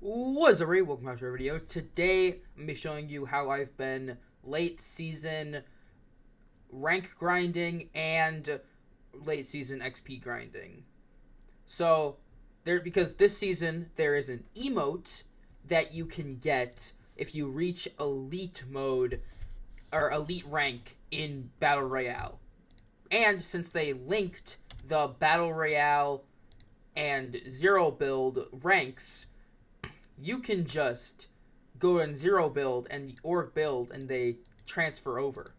What's up, everybody? Welcome back to our video. Today, I'm going to be showing you how I've been late season rank grinding and late season XP grinding. So, because this season, there is an emote that you can get if you reach elite mode or elite rank in Battle Royale. And since they linked the Battle Royale and Zero build ranks, you can just go in Zero build and the org build and they transfer over.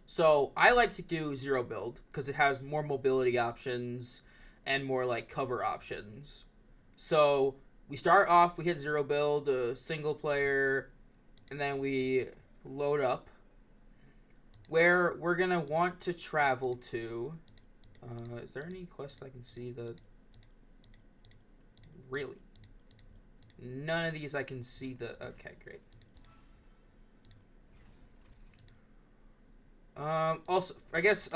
So I like to do Zero build because it has more mobility options and more like cover options. So we start off, we hit Zero build, single player, and then we load up where we're gonna want to travel to. Is there any quests I can see that really? None of these I can see the... Okay, great. Also, I guess,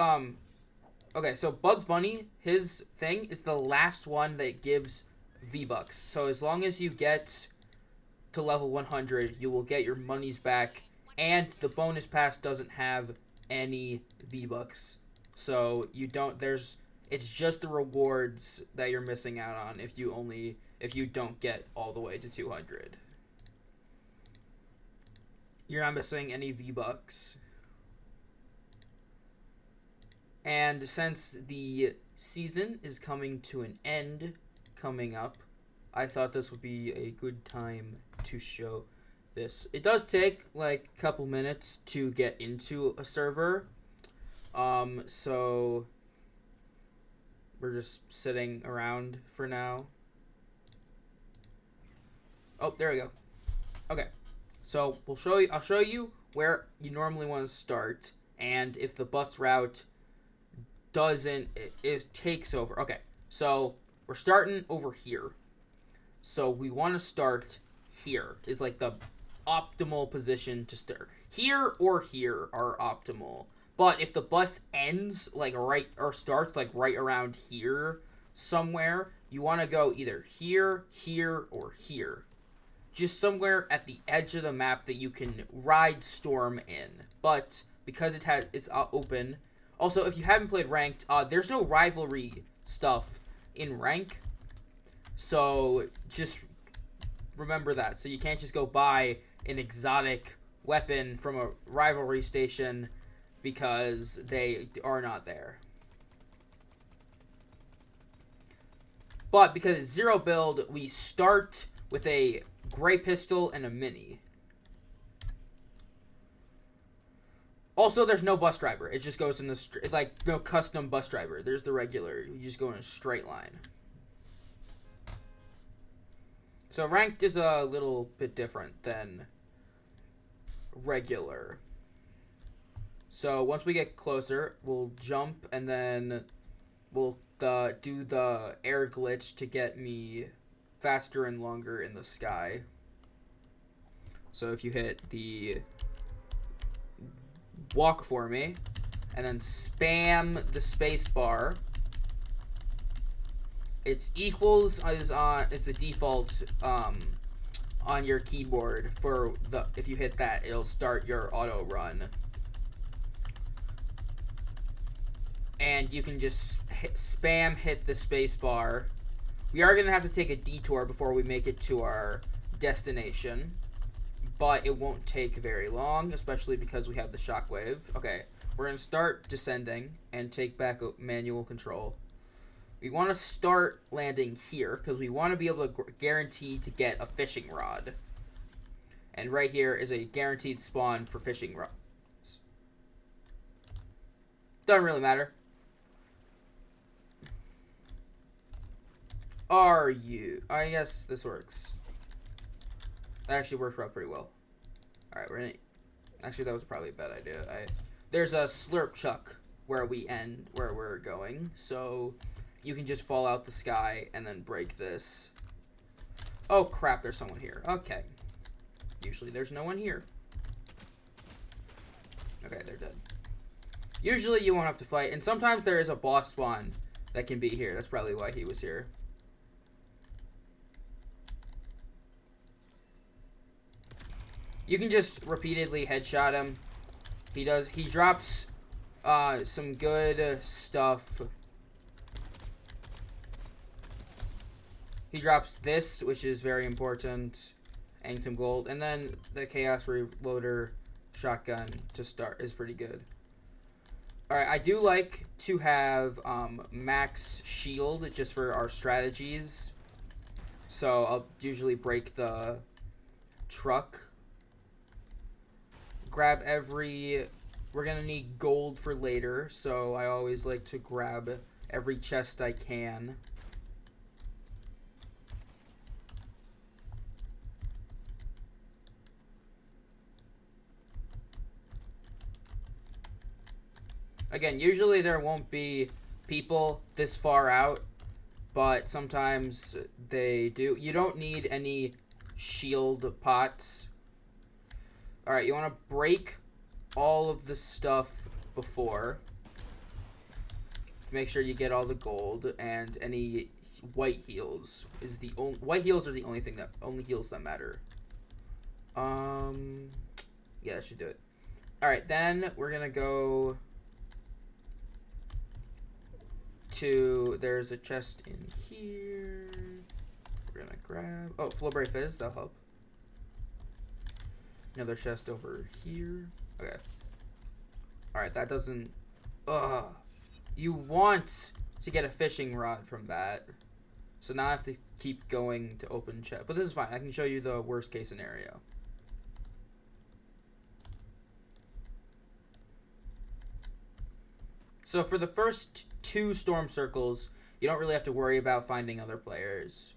okay, so Bugs Bunny, his thing is the last one that gives V-Bucks. So as long as you get to level 100, you will get your monies back, and the bonus pass doesn't have any V-Bucks. So you don't, it's just the rewards that you're missing out on if you don't get all the way to 200. You're not missing any V-Bucks. And since the season is coming to an end coming up, I thought this would be a good time to show this. It does take like a couple minutes to get into a server. So we're just sitting around for now. Oh, there we go. Okay, so I'll show you where you normally want to start, and if the bus route doesn't, it takes over. Okay, so we're starting over here. So we want to start here. Is like the optimal position to start. Here or here are optimal. But if the bus ends like right or starts like right around here somewhere, you want to go either here, here, or here. Just somewhere at the edge of the map that you can ride Storm in. But because it's open. Also, if you haven't played ranked, there's no rivalry stuff in rank. So just remember that. So you can't just go buy an exotic weapon from a rivalry station because they are not there. But because it's Zero build, we start with a gray pistol and a mini. Also, there's no bus driver. It just goes in the it's like no custom bus driver. There's the regular. You just go in a straight line. So ranked is a little bit different than regular. So once we get closer, we'll jump and then we'll do the air glitch to get me faster and longer in the sky. So if you hit the walk for me and then spam the space bar, it's equals is the default on your keyboard for the, if you hit that, it'll start your auto run. And you can just spam hit the space bar. We are going to have to take a detour before we make it to our destination, but it won't take very long, especially because we have the shockwave. Okay, we're going to start descending and take back manual control. We want to start landing here because we want to be able to guarantee to get a fishing rod. And right here is a guaranteed spawn for fishing rods. Doesn't really matter. Are you? I guess this works. That actually worked out pretty well. Alright, we're gonna... Actually, that was probably a bad idea. There's a slurp chuck where we're going. So you can just fall out the sky and then break this. Oh crap, there's someone here. Okay. Usually there's no one here. Okay, they're dead. Usually you won't have to fight. And sometimes there is a boss spawn that can be here. That's probably why he was here. You can just repeatedly headshot him. He drops some good stuff. He drops this, which is very important, and some gold. And then the Chaos Reloader shotgun to start is pretty good. Alright, I do like to have max shield just for our strategies. So I'll usually break the truck. Grab every... We're going to need gold for later, so I always like to grab every chest I can. Again, usually there won't be people this far out, but sometimes they do. You don't need any shield pots. Alright, you want to break all of the stuff before. Make sure you get all the gold, and any white heals is the only... White heals are the only thing that... Only heals that matter. Yeah, that should do it. Alright, then we're gonna go... There's a chest in here. We're gonna grab... Oh, Flowberry Fizz, that'll help. Another chest over here. Okay. Alright, that doesn't... Ugh. You want to get a fishing rod from that. So now I have to keep going to open chest. But this is fine. I can show you the worst case scenario. So for the first 2 storm circles, you don't really have to worry about finding other players.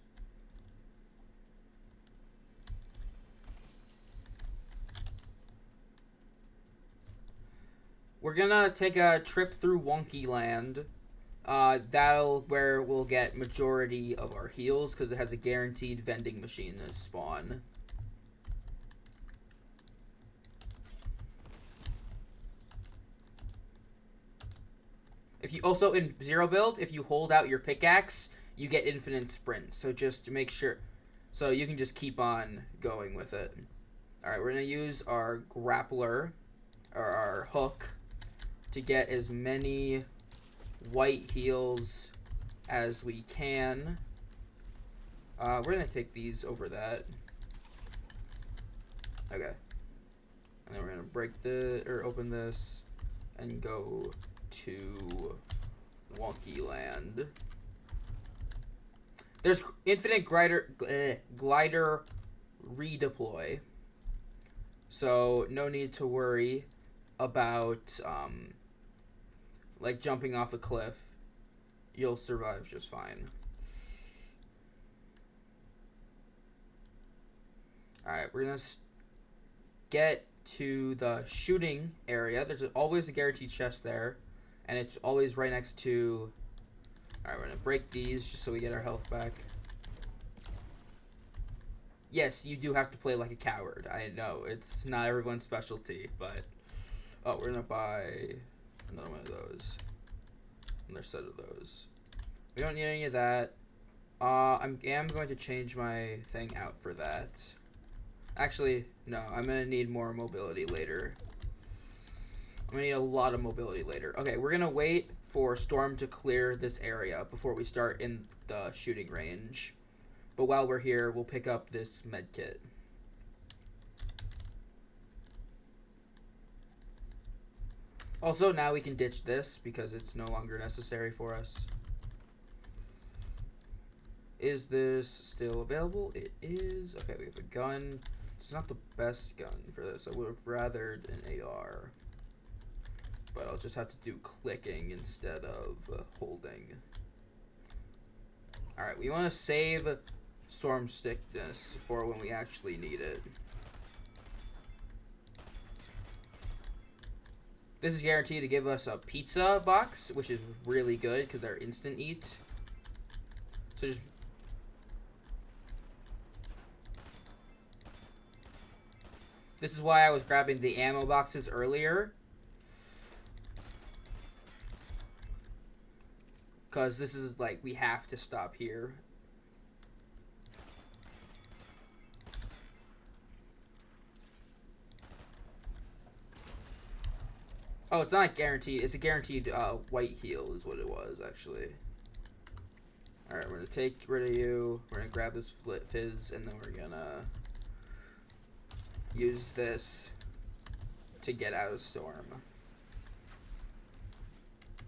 We're gonna take a trip through Wonky Land. That'll where we'll get majority of our heals because it has a guaranteed vending machine to spawn. If you also in zero build, if you hold out your pickaxe, you get infinite sprint. So just to make sure, so you can just keep on going with it. All right, we're gonna use our grappler or our hook to get as many white heals as we can. We're gonna take these over that. Okay, and then we're gonna break open this and go to Wonky Land. There's infinite glider redeploy, so no need to worry about like jumping off a cliff. You'll survive just fine. Alright, we're gonna get to the shooting area. There's always a guaranteed chest there, and it's always right next to... Alright, we're gonna break these just so we get our health back. Yes, you do have to play like a coward. I know, it's not everyone's specialty, but... Oh, we're gonna buy another one of those. Another set of those. We don't need any of that. I am going to change my thing out for that. Actually, no, I'm gonna need more mobility later. I'm gonna need a lot of mobility later. Okay, we're gonna wait for Storm to clear this area before we start in the shooting range. But while we're here, we'll pick up this med kit. Also, now we can ditch this because it's no longer necessary for us. Is this still available? It is. Okay, we have a gun. It's not the best gun for this. I would have rathered an AR. But I'll just have to do clicking instead of holding. Alright, we want to save Storm Stickness for when we actually need it. This is guaranteed to give us a pizza box, which is really good because they're instant eat. So just... This is why I was grabbing the ammo boxes earlier. Because this is like, we have to stop here. Oh, it's not guaranteed. It's a guaranteed white heal is what it was, actually. Alright, we're going to take rid of you. We're going to grab this fizz, and then we're going to use this to get out of Storm.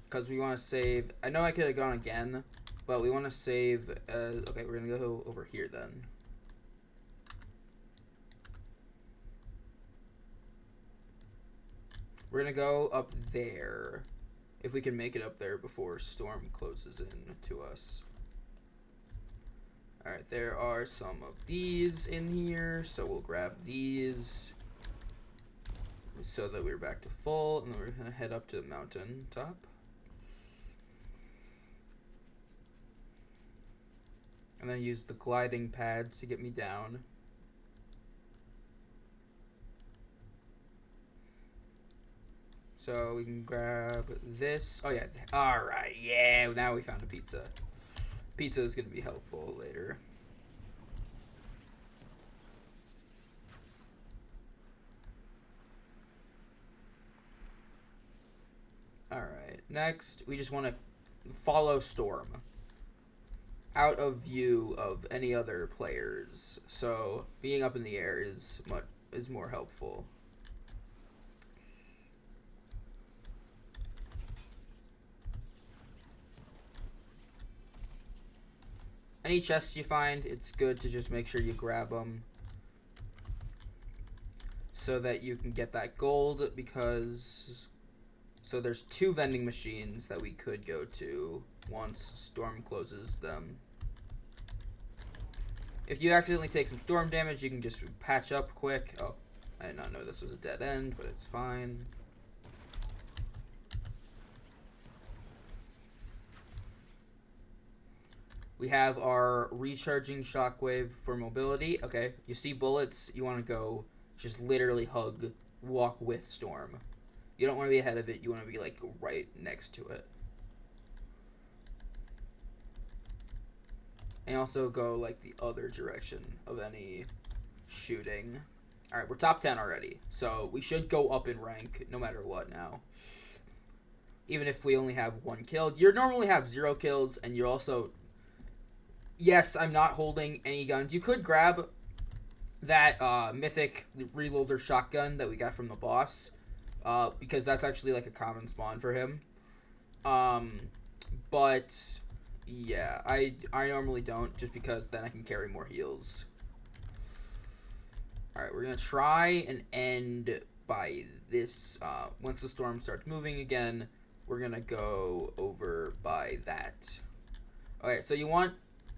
Because we want to save... I know I could have gone again, but we want to save... okay, we're going to go over here then. We're going to go up there. If we can make it up there before Storm closes in to us. Alright, there are some of these in here, so we'll grab these. So that we're back to full, and then we're going to head up to the mountain top. And then use the gliding pad to get me down. So we can grab this. Oh yeah, alright, yeah, now we found a pizza. Pizza is going to be helpful later. Alright, next we just want to follow Storm out of view of any other players. So being up in the air is more helpful. Any chests you find, it's good to just make sure you grab them so that you can get that gold, because so there's 2 vending machines that we could go to once Storm closes them. If you accidentally take some storm damage, you can just patch up quick. Oh, I did not know this was a dead end, but it's fine. We have our recharging shockwave for mobility. Okay, you see bullets, you want to go just literally walk with Storm. You don't want to be ahead of it, you want to be like right next to it. And also go like the other direction of any shooting. Alright, we're top 10 already, so we should go up in rank no matter what now. Even if we only have 1 kill. You normally have 0 kills, and you're also... Yes, I'm not holding any guns. You could grab that mythic reloader shotgun that we got from the boss, because that's actually like a common spawn for him. But yeah, I normally don't, just because then I can carry more heals. Alright, we're gonna try and end by this. Once the storm starts moving again, we're gonna go over by that. Okay, so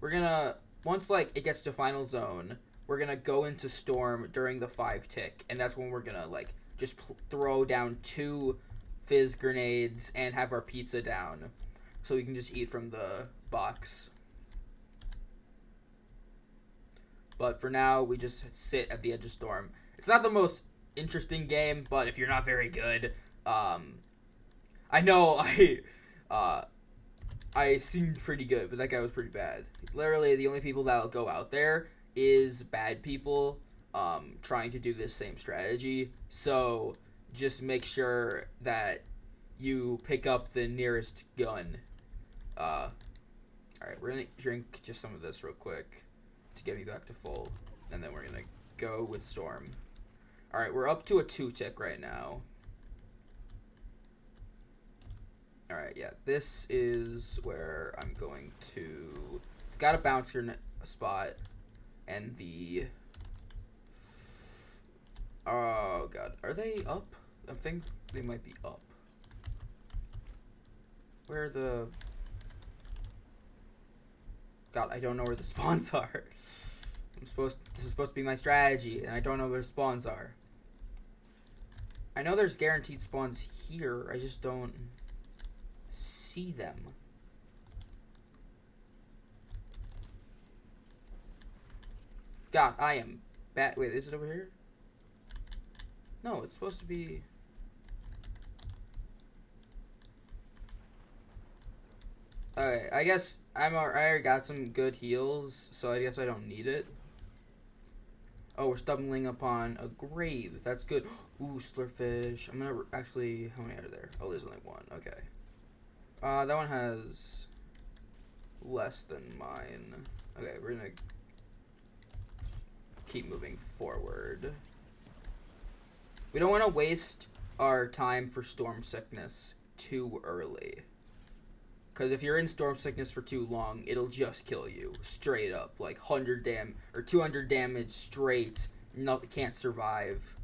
we're gonna, once like it gets to final zone, we're gonna go into storm during the 5 tick, and that's when we're gonna like just throw down 2 fizz grenades and have our pizza down, so we can just eat from the box. But for now, we just sit at the edge of storm. It's not the most interesting game, but if you're not very good, I know I seemed pretty good, but that guy was pretty bad. Literally, the only people that'll go out there is bad people trying to do this same strategy. So just make sure that you pick up the nearest gun. Alright, we're going to drink just some of this real quick to get me back to full. And then we're going to go with Storm. Alright, we're up to a 2 tick right now. Alright, yeah, this is where I'm going to... It's got a bouncer spot, and the... Oh, God. Are they up? I think they might be up. Where are the... God, I don't know where the spawns are. This is supposed to be my strategy, and I don't know where the spawns are. I know there's guaranteed spawns here, I just don't see them. God, I am bad. Wait, is it over here? No, it's supposed to be... Alright, I guess I already got some good heals, so I guess I don't need it. Oh, we're stumbling upon a grave. That's good. Ooh, slurpfish. I'm gonna actually. How many are there? Oh, there's only one. Okay. That one has less than mine. Okay, we're gonna keep moving forward. We don't want to waste our time for storm sickness too early. Because if you're in storm sickness for too long, it'll just kill you straight up, like 200 damage straight. No, can't survive.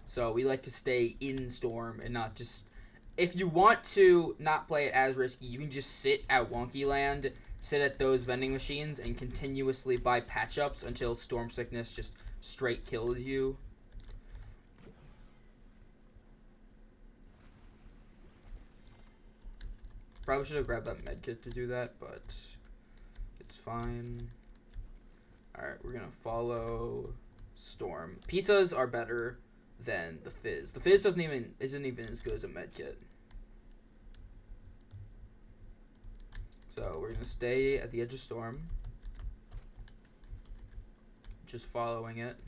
So we like to stay in storm and not just. If you want to not play it as risky, you can just sit at Wonky Land, sit at those vending machines, and continuously buy patch ups until storm sickness just straight kills you. Probably should have grabbed that medkit to do that, but it's fine. Alright, we're gonna follow Storm. Pizzas are better than the Fizz. The Fizz isn't even as good as a medkit. So we're gonna stay at the edge of Storm. Just following it.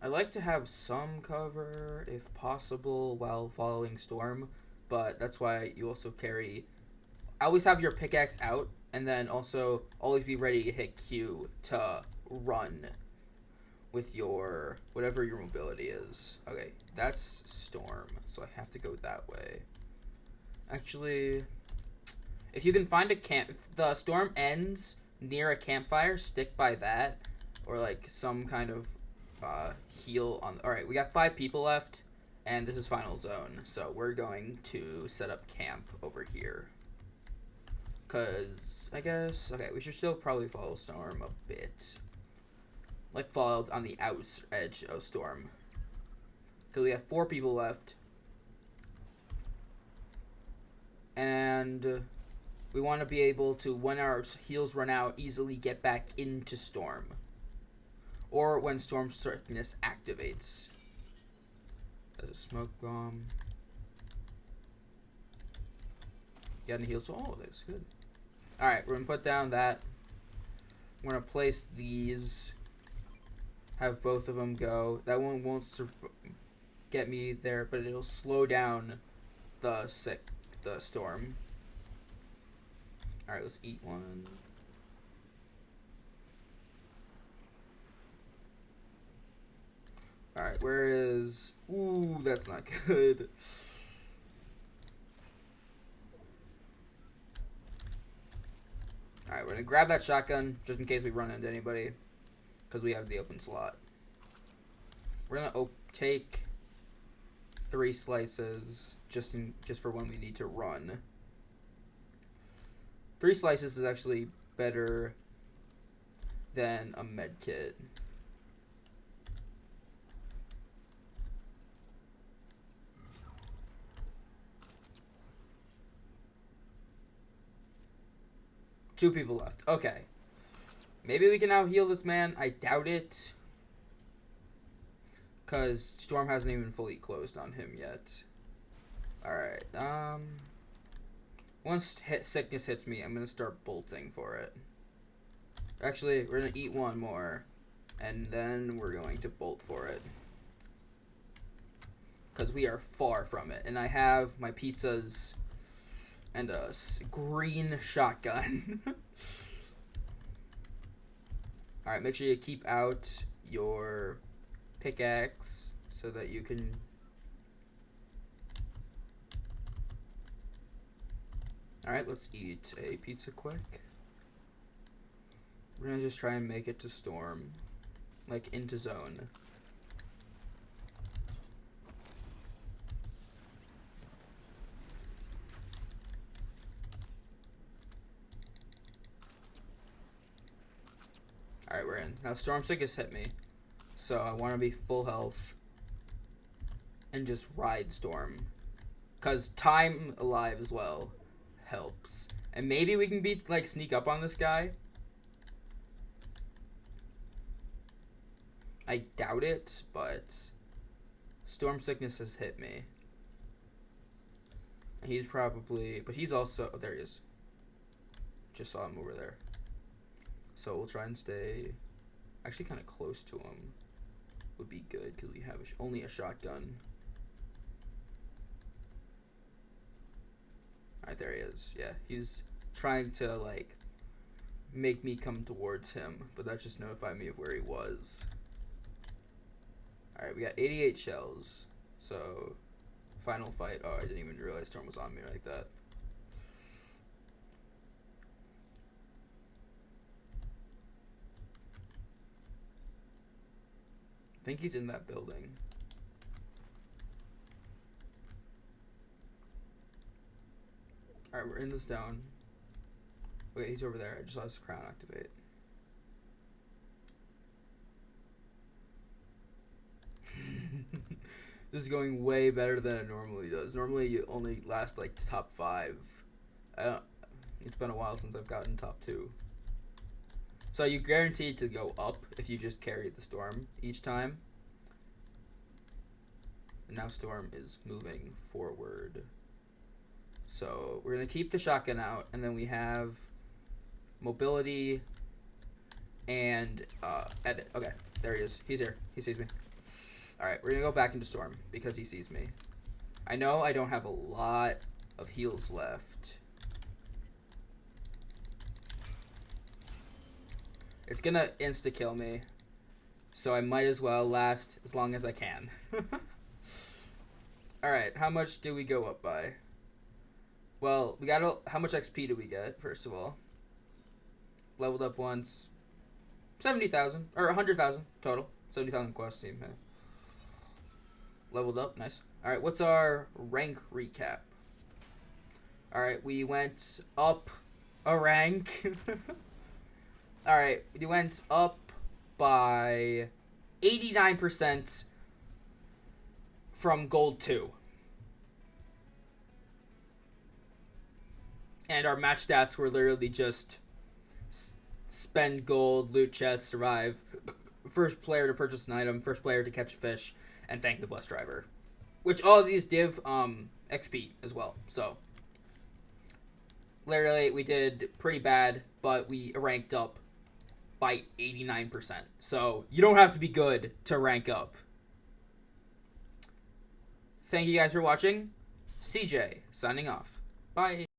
I like to have some cover, if possible, while following Storm, but that's why you also carry. Always have your pickaxe out, and then also always be ready to hit Q to run with your whatever your mobility is. Okay, that's Storm, so I have to go that way. Actually, if you can find a camp, if the storm ends near a campfire, stick by that, or like some kind of heal on. All right, we got 5 people left, and this is final zone, so we're going to set up camp over here. Cause I guess okay, we should still probably follow Storm a bit, like follow on the edge of Storm. Cause we have 4 people left, and we want to be able to, when our heals run out, easily get back into Storm. Or when Storm Sickness activates. There's a smoke bomb. Got any heals? Oh, that's good. Alright, we're going to put down that. We're going to place these. Have both of them go. That one won't get me there, but it'll slow down the storm. Alright, let's eat one. Alright, where is... Ooh, that's not good. Alright, we're going to grab that shotgun, just in case we run into anybody. Because we have the open slot. We're going to take 3 slices, just for when we need to run. 3 slices is actually better than a med kit. Two people left. Okay. Maybe we can now heal this man. I doubt it. Because Storm hasn't even fully closed on him yet. Alright. Once sickness hits me, I'm going to start bolting for it. Actually, we're going to eat one more. And then we're going to bolt for it. Because we are far from it. And I have my pizzas and a green shotgun. Alright, make sure you keep out your pickaxe so that you can... Alright, let's eat a pizza quick. We're gonna just try and make it to Storm. Like, into zone. Alright, we're in. Now, Storm Sickness hit me. So, I want to be full health. And just ride Storm. Because time alive as well helps. And maybe we can sneak up on this guy. I doubt it, but Storm Sickness has hit me. He's probably... But he's also... Oh, there he is. Just saw him over there. So we'll try and stay Actually, kind of close to him would be good because we have only a shotgun. Alright, there he is. Yeah, he's trying to, like, make me come towards him, but that just notified me of where he was. Alright, we got 88 shells. So, final fight. Oh, I didn't even realize Storm was on me like that. I think he's in that building. Alright, we're in this down. Okay, he's over there. I just saw his crown activate. This is going way better than it normally does. Normally, you only last like top 5. It's been a while since I've gotten top 2. So you guaranteed to go up if you just carry the Storm each time. And now Storm is moving forward. So we're going to keep the shotgun out, and then we have mobility and edit. Okay, there he is. He's here. He sees me. Alright, we're going to go back into Storm because he sees me. I know I don't have a lot of heals left. It's going to insta-kill me, so I might as well last as long as I can. Alright, how much do we go up by? Well, we got how much XP do we get, first of all? Leveled up once. 70,000, or 100,000 total. 70,000 quest team. Yeah. Leveled up, nice. Alright, what's our rank recap? Alright, we went up a rank. Alright, we went up by 89% from gold 2. And our match stats were literally just spend gold, loot chests, survive, first player to purchase an item, first player to catch a fish, and thank the bus driver. Which all of these div XP as well. So, literally, we did pretty bad, but we ranked up by 89%. So, you don't have to be good to rank up. Thank you guys for watching. CJ, signing off. Bye.